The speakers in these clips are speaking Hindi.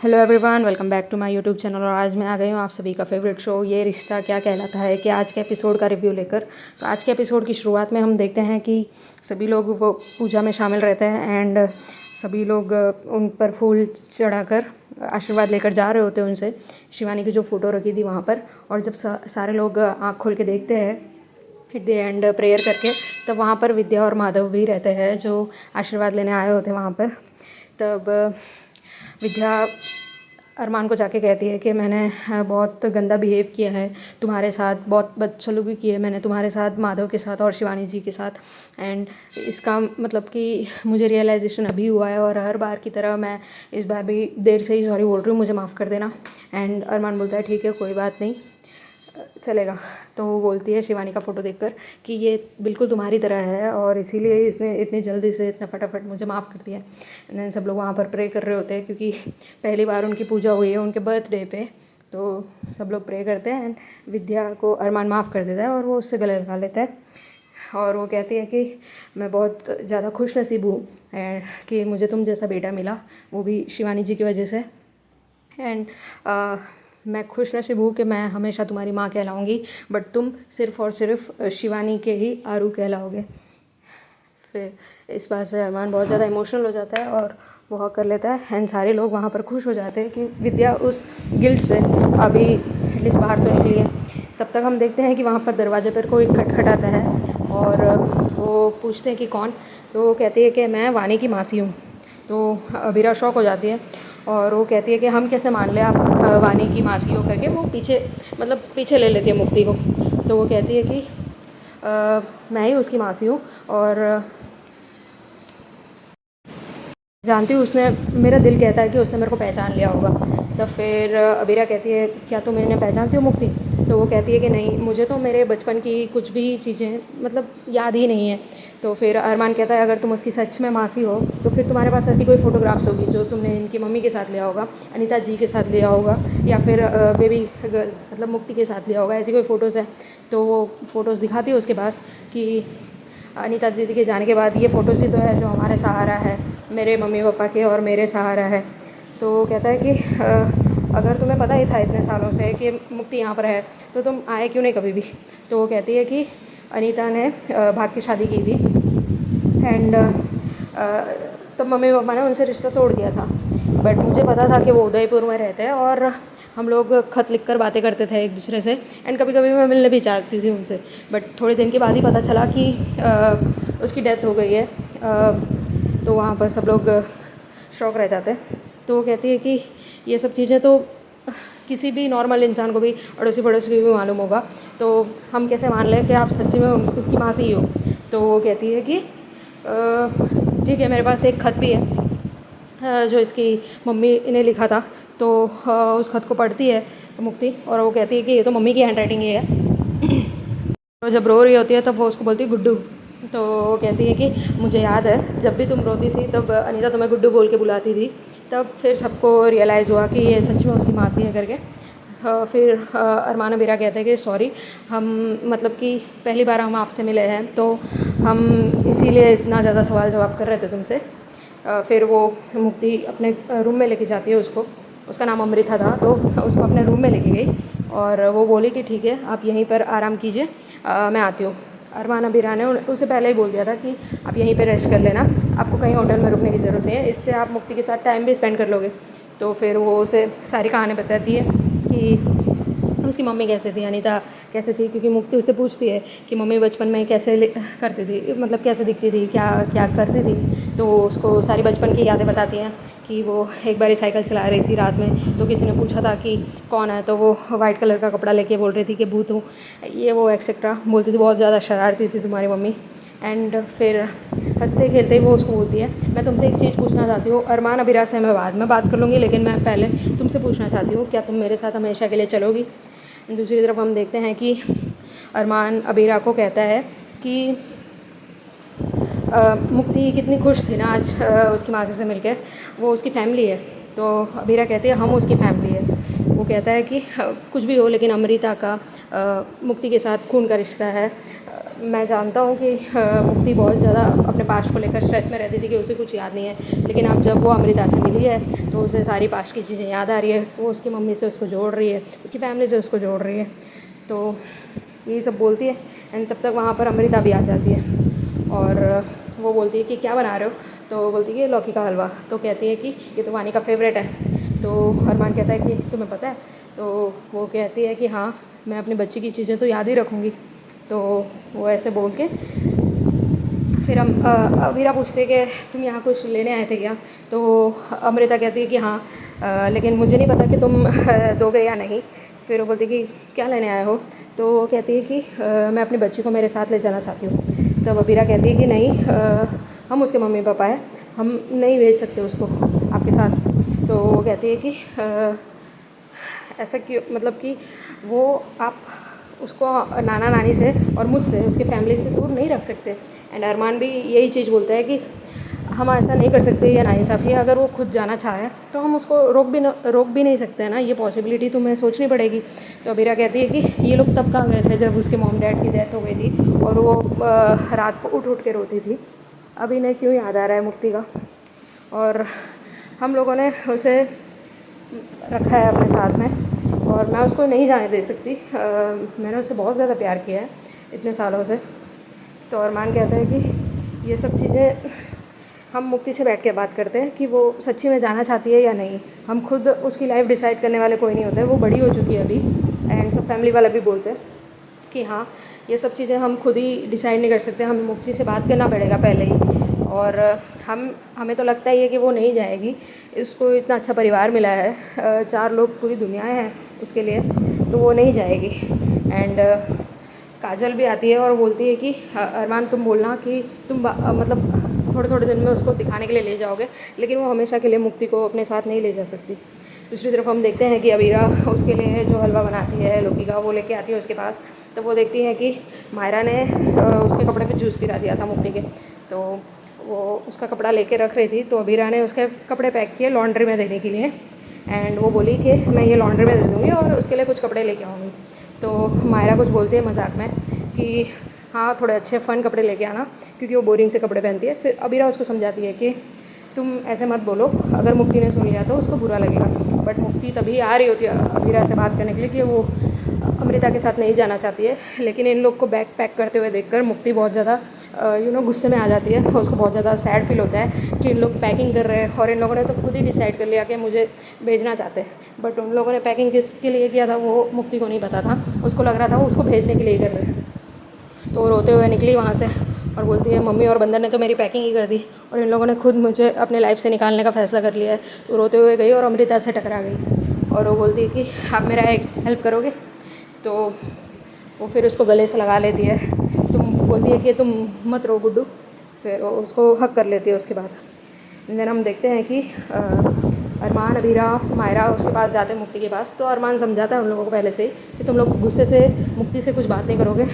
Hello everyone, welcome back to my YouTube channel. और आज मैं आ गई हूँ आप सभी का फेवरेट शो ये रिश्ता क्या कहलाता है कि आज के एपिसोड का रिव्यू लेकर। तो आज के एपिसोड की शुरुआत में हम देखते हैं कि सभी लोग वो पूजा में शामिल रहते हैं एंड सभी लोग उन पर फूल चढ़ाकर आशीर्वाद लेकर जा रहे होते हैं उनसे। शिवानी की जो फ़ोटो रखी थी वहाँ पर, और जब सारे लोग आँख खोल के देखते हैं एट द एंड प्रेयर करके, तब वहाँ पर विद्या और माधव भी रहते हैं जो आशीर्वाद लेने आए होते हैं वहाँ पर। तब विद्या अरमान को जाके कहती है कि मैंने बहुत गंदा बिहेव किया है तुम्हारे साथ, बहुत बदसलूकी की है मैंने तुम्हारे साथ, माधव के साथ और शिवानी जी के साथ। एंड इसका मतलब कि मुझे रियलाइजेशन अभी हुआ है और हर बार की तरह मैं इस बार भी देर से ही सॉरी बोल रही हूँ, मुझे माफ़ कर देना। एंड अरमान बोलता है ठीक है कोई बात नहीं, चलेगा। तो वो बोलती है शिवानी का फ़ोटो देखकर कि ये बिल्कुल तुम्हारी तरह है और इसीलिए इसने इतनी जल्दी से इतना फटाफट मुझे माफ़ कर दिया। एंड देन सब लोग वहाँ पर प्रे कर रहे होते हैं क्योंकि पहली बार उनकी पूजा हुई है उनके बर्थडे पे। तो सब लोग प्रे करते हैं एंड विद्या को अरमान माफ़ कर देता है और वो उससे गले लगा लेता है। और वो कहती है कि मैं बहुत ज़्यादा खुश नसीब हूँ कि मुझे तुम जैसा बेटा मिला, वो भी शिवानी जी की वजह से। एंड मैं खुश नसीब हूँ कि मैं हमेशा तुम्हारी माँ कहलाऊँगी, बट तुम सिर्फ़ और सिर्फ शिवानी के ही आरू कहलाओगे। फिर इस बात से अरमान बहुत ज़्यादा इमोशनल हो जाता है और वो हक कर लेता है एंड सारे लोग वहाँ पर खुश हो जाते हैं कि विद्या उस गिल्ट से अभी एटलीस्ट बाहर तो निकली है। तब तक हम देखते हैं कि वहाँ पर दरवाजे पर कोई खटखटाता है और वो पूछते हैं कि कौन। तो वो कहती है कि मैं वानी की मासी हूँ। तो अबीरा शॉक हो जाती है और वो कहती है कि हम कैसे मान लें आप वानी की मासी हो करके। वो पीछे ले लेती है मुक्ति को। तो वो कहती है कि मैं ही उसकी मासी हूँ और जानती हूँ उसने, मेरा दिल कहता है कि उसने मेरे को पहचान लिया होगा। तो फिर अबीरा कहती है क्या तुम इन्हें पहचानती हो मुक्ति? तो वो कहती है कि नहीं, मुझे तो मेरे बचपन की कुछ भी चीज़ें मतलब याद ही नहीं है। तो फिर अरमान कहता है अगर तुम उसकी सच में मासी हो तो फिर तुम्हारे पास ऐसी कोई फ़ोटोग्राफ्स होगी जो तुमने इनकी मम्मी के साथ लिया होगा, अनीता जी के साथ लिया होगा, या फिर बेबी गर्ल मतलब मुक्ति के साथ लिया होगा, ऐसी कोई फ़ोटोज़ है। तो वो फ़ोटोज़ दिखाती है उसके पास कि अनीता दीदी के जाने के बाद ये फ़ोटोज़ ही तो है जो हमारे सहारा है, मेरे मम्मी पापा के और मेरे सहारा है। तो वो कहता है कि अगर तुम्हें पता ही था इतने सालों से कि मुक्ति यहाँ पर है तो तुम आए क्यों नहीं कभी भी? तो वो कहती है कि अनीता ने भाग के शादी की थी एंड तब मम्मी पापा ने उनसे रिश्ता तोड़ दिया था, बट मुझे पता था कि वो उदयपुर में रहते हैं और हम लोग खत लिखकर बातें करते थे एक दूसरे से एंड कभी कभी मैं मिलने भी चाहती थी उनसे। बट थोड़े दिन के बाद ही पता चला कि उसकी डेथ हो गई है। तो वहाँ पर सब लोग शौक रह जाते हैं। तो वो कहती है कि ये सब चीज़ें तो किसी भी नॉर्मल इंसान को भी, अड़ोसी पड़ोसी को भी मालूम होगा, तो हम कैसे मान लें कि आप सच्ची में उसकी माँ से ही हो? तो वो कहती है कि ठीक है, मेरे पास एक ख़त भी है जो इसकी मम्मी ने लिखा था। तो उस ख़त को पढ़ती है मुक्ति और वो कहती है कि ये तो मम्मी की हैंडराइटिंग ही है। तो जब रो रही होती है तब वो उसको बोलती है गुड्डू। तो वो कहती है कि मुझे याद है जब भी तुम रोती थी तब अनीता तुम्हें गुड्डू बोल के बुलाती थी। तब फिर सबको रियलाइज़ हुआ कि ये सच में उसकी मासी है करके। फिर अरमान अबीरा कहते हैं कि सॉरी, हम मतलब कि पहली बार हम आपसे मिले हैं तो हम इसीलिए इतना ज़्यादा सवाल जवाब कर रहे थे तुमसे। फिर वो मुक्ति अपने रूम में लेके जाती है उसको, उसका नाम अमृता था, तो उसको अपने रूम में लेके गई और वो बोली कि ठीक है आप यहीं पर आराम कीजिए, मैं आती हूँ। अरमान अबीरा ने उसे पहले ही बोल दिया था कि आप यहीं पे रेस्ट कर लेना, आपको कहीं होटल में रुकने की ज़रूरत नहीं है, इससे आप मुक्ति के साथ टाइम भी स्पेंड कर लोगे। तो फिर वो उसे सारी कहानी बताती है कि उसकी मम्मी कैसे थी, अनीता कैसे थी, क्योंकि मुक्ति उससे पूछती है कि मम्मी बचपन में कैसे करती थी, मतलब कैसे दिखती थी, क्या क्या करती थी। तो उसको सारी बचपन की यादें बताती हैं कि वो एक बार साइकिल चला रही थी रात में, तो किसी ने पूछा था कि कौन है, तो वो वाइट कलर का कपड़ा लेके बोल रही थी कि भूत हूँ, ये वो एक्सेट्रा बोलती थी, बहुत ज़्यादा शरारती थी तुम्हारी मम्मी। एंड फिर हंसते खेलते ही वो उसको बोलती है मैं तुमसे एक चीज़ पूछना चाहती हूँ, अरमान अबीरा से मैं बाद में बात कर लूँगी, लेकिन मैं पहले तुमसे पूछना चाहती हूँ क्या तुम मेरे साथ हमेशा के लिए चलोगी? दूसरी तरफ हम देखते हैं कि अरमान अबीरा को कहता है कि मुक्ति कितनी खुश थी ना आज उसकी मासी से मिलकर, वो उसकी फैमिली है। तो अबीरा कहती है हम उसकी फैमिली है। वो कहता है कि कुछ भी हो लेकिन अमृता का मुक्ति के साथ खून का रिश्ता है, मैं जानता हूँ कि मुक्ति बहुत ज़्यादा अपने पास्ट को लेकर स्ट्रेस में रहती थी कि उसे कुछ याद नहीं है, लेकिन अब जब वो अमृता से मिली है तो उसे सारी पास्ट की चीज़ें याद आ रही है। वो उसकी मम्मी से उसको जोड़ रही है, उसकी फैमिली से उसको जोड़ रही है, तो यही सब बोलती है। एंड तब तक वहाँ पर अमृता भी आ जाती है और वो बोलती है कि क्या बना रहे हो, तो वो बोलती है कि लौकी का हलवा। तो कहती है कि ये तो वानी का फेवरेट है। तो अरमान कहता है कि तुम्हें पता है, तो वो कहती है कि हाँ, मैं अपनी बच्ची की चीज़ें तो याद ही रखूँगी। तो वो ऐसे बोल के फिर हम अवीरा पूछते कि तुम यहाँ कुछ लेने आए थे क्या, तो अमृता कहती है कि हाँ, लेकिन मुझे नहीं पता कि तुम दोगे या नहीं। फिर वो बोलती कि क्या लेने आए हो, तो वो कहती है कि मैं अपनी बच्ची को मेरे साथ ले जाना चाहती हूँ। तब अवीरा कहती है कि नहीं, हम उसके मम्मी पापा हैं, हम नहीं भेज सकते उसको आपके साथ। तो वो कहती है कि ऐसा क्यों, मतलब कि वो आप उसको नाना नानी से और मुझसे, उसकी फैमिली से दूर नहीं रख सकते। एंड अरमान भी यही चीज़ बोलता है कि हम ऐसा नहीं कर सकते, या नाइंसाफ़ी है। अगर वो खुद जाना चाहे तो हम उसको रोक भी नहीं सकते हैं ना, ये पॉसिबिलिटी तुम्हें सोचनी पड़ेगी। तो अबीरा कहती है कि ये लोग तब कहाँ गए थे जब उसके मॉम डैड की डेथ हो गई थी और वो रात को उठ के रोती थी। अब इन्हें क्यों याद आ रहा है मुक्ति का, और हम लोगों ने उसे रखा है अपने साथ में और मैं उसको नहीं जाने दे सकती। मैंने उससे बहुत ज़्यादा प्यार किया है इतने सालों से। तो अरमान कहता है कि ये सब चीज़ें हम मुक्ति से बैठ के बात करते हैं कि वो सच्ची में जाना चाहती है या नहीं। हम खुद उसकी लाइफ डिसाइड करने वाले कोई नहीं होते, वो बड़ी हो चुकी है अभी। एंड सब फैमिली वाला भी बोलते हैं कि हाँ, ये सब चीज़ें हम खुद ही डिसाइड नहीं कर सकते, हमें मुक्ति से बात करना पड़ेगा पहले ही। और हमें तो लगता ही है कि वो नहीं जाएगी, उसको इतना अच्छा परिवार मिला है, 4 लोग पूरी दुनिया है उसके लिए, तो वो नहीं जाएगी। एंड काजल भी आती है और बोलती है कि अरमान तुम बोलना कि तुम मतलब थोड़े थोड़े दिन में उसको दिखाने के लिए ले जाओगे, लेकिन वो हमेशा के लिए मुक्ति को अपने साथ नहीं ले जा सकती। दूसरी तरफ हम देखते हैं कि अवीरा उसके लिए जो हलवा बनाती है लौकी का, वो लेके आती है उसके पास। तो वो देखती है कि मायरा ने उसके कपड़े पे जूस गिरा दिया था मुक्ति के, तो वो उसका कपड़ा लेके रख रही थी। तो अवीरा ने उसके कपड़े पैक किए लॉन्ड्री में देने के लिए, एंड वो बोली कि मैं ये लॉन्ड्री में दे दूँगी और उसके लिए कुछ कपड़े लेके आऊँगी। तो मायरा कुछ बोलती है मजाक में कि हाँ, थोड़े अच्छे फ़न कपड़े लेके आना, क्योंकि वो बोरिंग से कपड़े पहनती है। फिर अबीरा उसको समझाती है कि तुम ऐसे मत बोलो, अगर मुक्ति ने सुन लिया तो उसको बुरा लगेगा। बट मुक्ति तभी आ रही होती है अबीरा से बात करने के लिए कि वो अमृता के साथ नहीं जाना चाहती है। लेकिन इन लोग को बैग पैक करते हुए देखकर मुक्ति बहुत ज़्यादा गुस्से में आ जाती है। उसको बहुत ज़्यादा सैड फील होता है कि इन लोग पैकिंग कर रहे हैं और इन लोगों ने तो खुद ही डिसाइड कर लिया कि मुझे भेजना चाहते हैं। बट उन लोगों ने पैकिंग किसके लिए किया था वो मुक्ति को नहीं पता था, उसको लग रहा था वो उसको भेजने के लिए ही कर रहे हैं। तो वो रोते हुए निकली वहाँ से और बोलती है मम्मी और बंदर ने तो मेरी पैकिंग ही कर दी और इन लोगों ने खुद मुझे अपने लाइफ से निकालने का फ़ैसला कर लिया है। तो रोते हुए गई और अमृता से टकरा गई और वो बोलती है कि आप मेरा एक हेल्प करोगे। तो वो फिर उसको गले से लगा लेती है, तुम बोलती है कि तुम मत रो गुड्डू। फिर वो उसको हक कर लेती है उसके बाद। देन हम देखते हैं कि अरमान अबीरा मायरा उसके पास जाते हैं मुक्ति के पास। तो अरमान समझाता है उन लोगों को पहले से ही कि तुम लोग गुस्से से मुक्ति से कुछ बात नहीं करोगे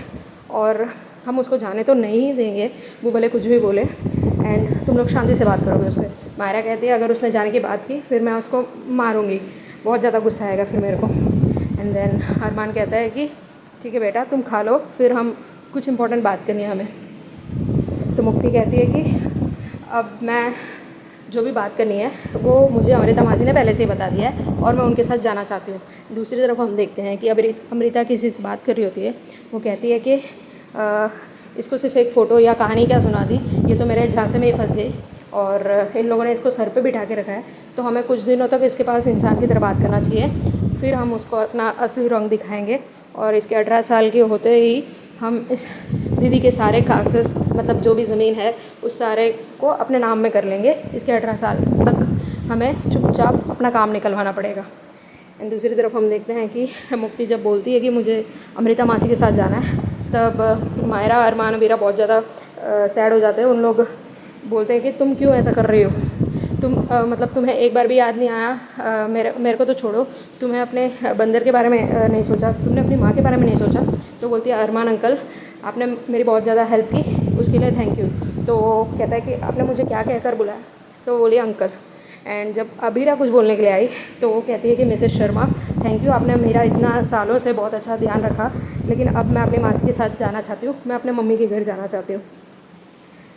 और हम उसको जाने तो नहीं देंगे, वो भले कुछ भी बोले, एंड तुम लोग शांति से बात करोगे उससे। मायरा कहती है अगर उसने जाने की बात की फिर मैं उसको मारूंगी, बहुत ज़्यादा गुस्सा आएगा फिर मेरे को। एंड देन अरमान कहता है कि ठीक है बेटा तुम खा लो, फिर हम कुछ इंपॉर्टेंट बात करनी है हमें। तो मुक्ति कहती है कि अब मैं जो भी बात करनी है वो मुझे अमृता मासी ने पहले से ही बता दिया है और मैं उनके साथ जाना चाहती हूँ। दूसरी तरफ हम देखते हैं कि अमृता किसी से बात कर रही होती है। वो कहती है कि इसको सिर्फ एक फ़ोटो या कहानी क्या सुना दी, ये तो मेरे झांसे में ही फंस गई और इन लोगों ने इसको सर पे बिठा के रखा है। तो हमें कुछ दिनों तक इसके पास इंसान की तरह बात करना चाहिए, फिर हम उसको अपना असली रंग दिखाएंगे और इसके 18 साल के होते ही हम इस दीदी के सारे कागज़, मतलब जो भी ज़मीन है उस सारे को अपने नाम में कर लेंगे। इसके 18 साल तक हमें चुपचाप अपना काम निकलवाना पड़ेगा। एंड दूसरी तरफ हम देखते हैं कि मुक्ति जब बोलती है कि मुझे अमृता मासी के साथ जाना है, तब मायरा अरमान अबीरा बहुत ज़्यादा सैड हो जाते हैं। उन लोग बोलते हैं कि तुम क्यों ऐसा कर रही हो, तुम मतलब तुम्हें एक बार भी याद नहीं आया, मेरे को तो छोड़ो, तुम्हें अपने बंदर के बारे में नहीं सोचा, तुमने अपनी माँ के बारे में नहीं सोचा। तो बोलती है अरमान अंकल आपने मेरी बहुत ज़्यादा हेल्प की, उसके लिए थैंक यू। तो वो कहता है कि आपने मुझे क्या कहकर बुलाया, तो बोलिए अंकल। एंड जब अबीरा कुछ बोलने के लिए आई तो वो कहती है कि मिसेस शर्मा थैंक यू, आपने मेरा इतना सालों से बहुत अच्छा ध्यान रखा, लेकिन अब मैं अपनी मासी के साथ जाना चाहती हूँ, मैं अपने मम्मी के घर जाना चाहती हूँ।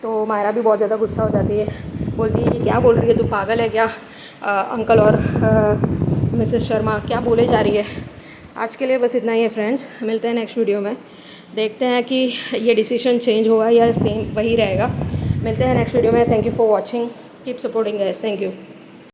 तो मायरा भी बहुत ज़्यादा गुस्सा हो जाती है, बोलती है ये क्या बोल रही है, तू पागल है क्या? अंकल और मिसेस शर्मा क्या बोले जा रही है। आज के लिए बस इतना ही है फ्रेंड्स, मिलते हैं नेक्स्ट वीडियो में, देखते हैं कि ये डिसीजन चेंज होगा या सेम वही रहेगा। मिलते हैं नेक्स्ट वीडियो में। Thank you for watching, keep supporting guys, thank you.